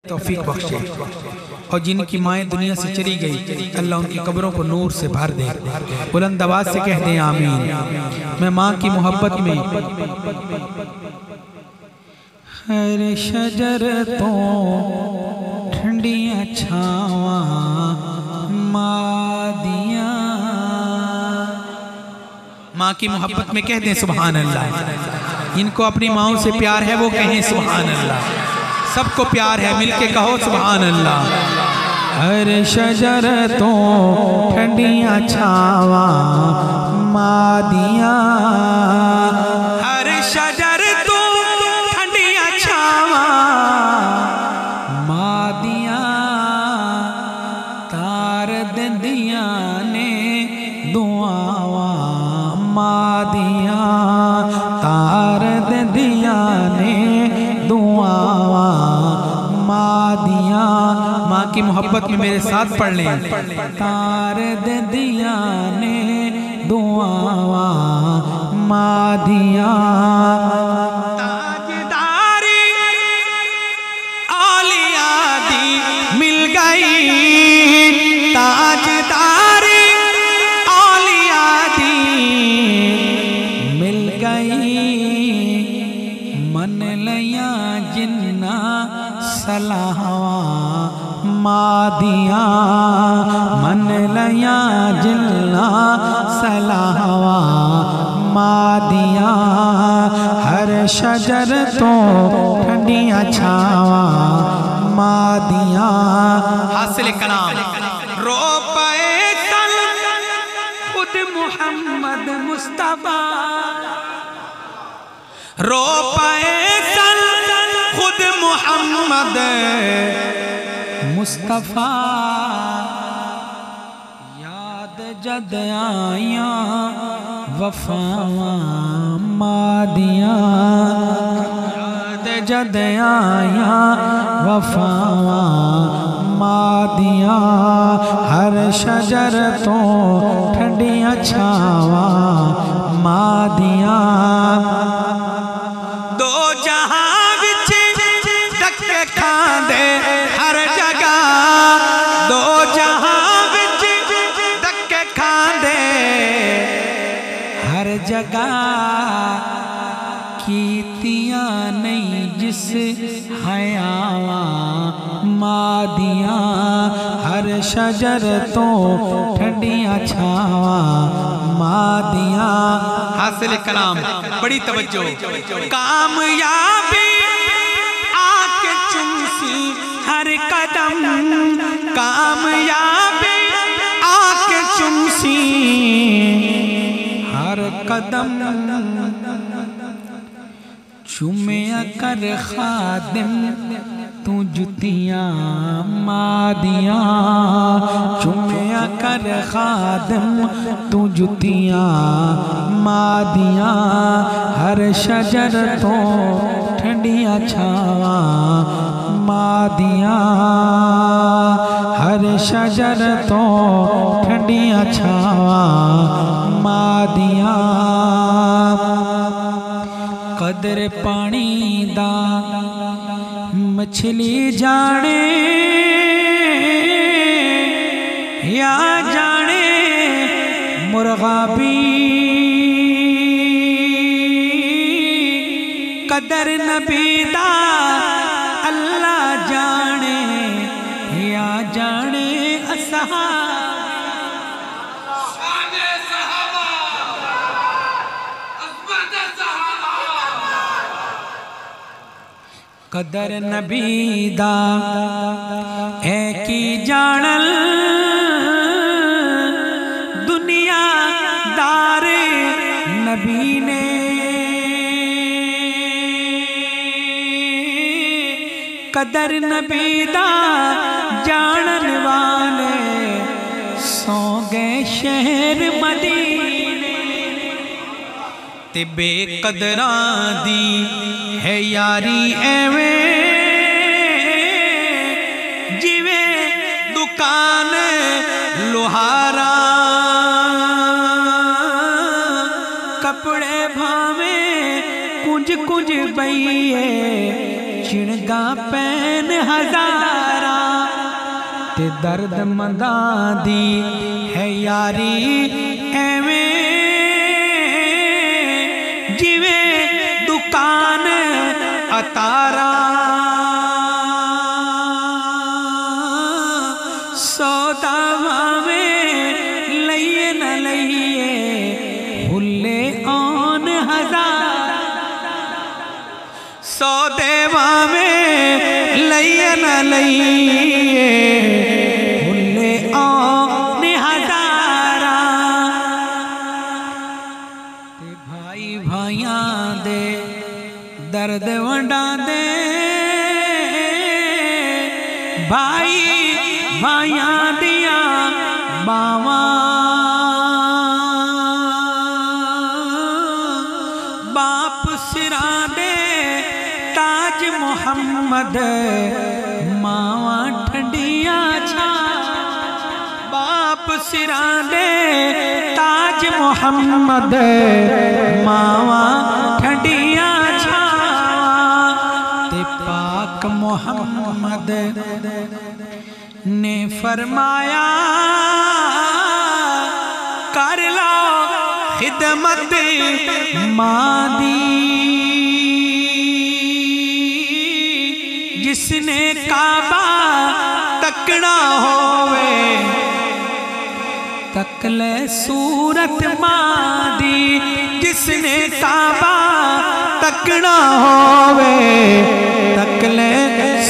तौफीक बख्शे और जिनकी माएँ दुनिया से चली गई अल्लाह उनकी कब्रों को नूर से भर दे। बुलंद आवाज से कह दें आमीन। मैं माँ की मोहब्बत में हर शजर तो ठंडियाँ छावा मादिया। माँ की मोहब्बत में कह दें सुभान अल्लाह। इनको अपनी माँओं से प्यार है वो कहें सुभान अल्लाह। सबको प्यार है मिलके कहो सुभान अल्लाह। हर शजर तो ठंडियाँ छावा मादिया। हर शजर तो ठंडियाँ छावा मादिया। तार दिया ने दुआवा मादिया। तार दिया ने दुआवा मादिया। माँ की मोहब्बत में मेरे साथ पढ़ लें। तार दिया ने दुआवा मादिया। ताजदारी आलिया दी मिल गई। ताजदारी आलिया दी मिल गई। मन लिया जिन्ना सलाहवा मादिया। मन लिया जिन्ना सलाहवा मादिया। हर शजर तो ठंडियाँ छावा मादिया। हासिल कलाम रो पाए तल खुद मोहम्मद मुस्तफा। रो पाए तल खुद मोहम्मद मुस्तफा। याद जद आया वफावा मादिया। याद जद आया वफावा मादिया। हर शजर तो ठंडियाँ छावा मादिया। दो जहां विच धक्के खांदे हर जगह। दो जहां विच धक्के खांदे हर जगह। कीतियां नहीं जिस हयावा मादिया। हर शजर तो ठंडियाँ छावा मादिया। हासिल कलाम बड़ी तवज्जो। कामयाबी आके चुमसी हर कदम। कामयाबी आके चुमसी हर कदम। चुमिया कर खादिम तू जुतियाँ मादिया। चुमिया कर खादिम तू जुतियाँ मादिया। हर शजर तो ठंडियाँ छावा मादिया। हर शजर तो ठंडियाँ छावा मादिया। कदर पानी दा मछली जाने या जाने मुर्गा भी। कदर नबी दा अल्लाह जाने या जाने असहाब। कदर नबी दा है की जानल दुनिया दारे नबी ने। कदर नबी दा जानन वाले सौ गए शहर मदीने। ते बेकदरां दी है यारी एवें जिवें दुकान लोहारा। कपड़े भावे कुंज कुंज बइए चिड़गा पैन हजारा ते दर्द मंदा दी है यारी एवें जिवे दुकान अतारा सौदा में लइए न लइए हुल्ले आन हजार सौदेवा में लइए न लइए हुल्ले आन हजारा ते भाई भाइयां दे दर्द वंडा दे भाई भाइयां दिया बावा बाप सिरा दे ताज मोहम्मद मावा ठंडिया छा बाप सिरा दे ताज मोहम्मद मावा ठंडिया छा ते पाक मोहम्मद ने फरमाया कर लो खिदमत मां दी जिसने काबा तकना होवे तकले सूरत मां दी जिसने काबा तकना होवे तकले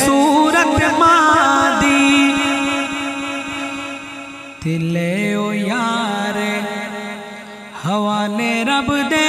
सूरत मां दी दिले ओ यार हवाले रब दे